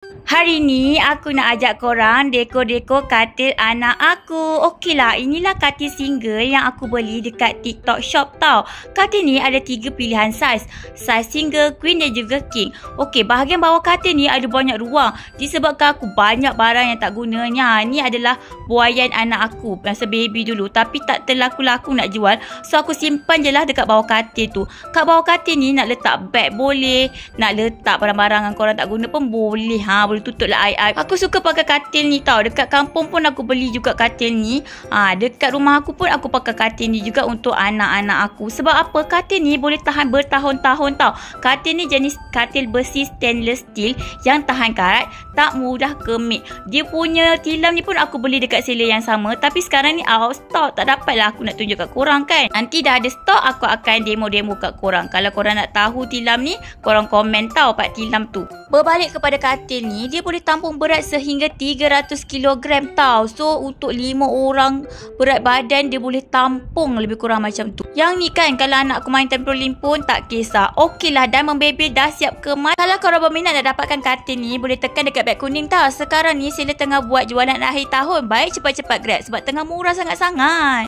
Hari ni aku nak ajak korang dekor-dekor katil anak aku. Okeylah, inilah katil single yang aku beli dekat TikTok shop tau. Katil ni ada 3 pilihan saiz. Saiz single, queen dan juga king. Okey, bahagian bawah katil ni ada banyak ruang. Disebabkan aku banyak barang yang tak gunanya. Ni adalah buaian anak aku masa baby dulu. Tapi tak terlaku-laku nak jual. So aku simpan je lah dekat bawah katil tu. Kat bawah katil ni nak letak beg boleh. Nak letak barang-barang yang korang tak guna pun boleh. Boleh tutup lah aib-aib. Aku suka pakai katil ni tau. Dekat kampung pun aku beli juga katil ni. Dekat rumah aku pun aku pakai katil ni juga untuk anak-anak aku. Sebab apa? Katil ni boleh tahan bertahun-tahun tau. Katil ni jenis katil besi stainless steel yang tahan karat, tak mudah kemik. Dia punya tilam ni pun aku beli dekat seller yang sama. Tapi sekarang ni out of stock. Tak dapat lah aku nak tunjuk kat korang kan. Nanti dah ada stok, aku akan demo-demo kat korang. Kalau korang nak tahu tilam ni, korang komen tau part tilam tu. Berbalik kepada katil ni, dia boleh tampung berat sehingga 300 kg tau. So untuk 5 orang berat badan dia boleh tampung lebih kurang macam tu. Yang ni kan kalau anak aku main trampolin pun tak kisah. Okeylah, Diamond Baby dah siap kemas. Kalau korang berminat nak dapatkan katil ni, boleh tekan dekat beg kuning tau. Sekarang ni seller tengah buat jualan akhir tahun. Baik cepat-cepat grab sebab tengah murah sangat-sangat.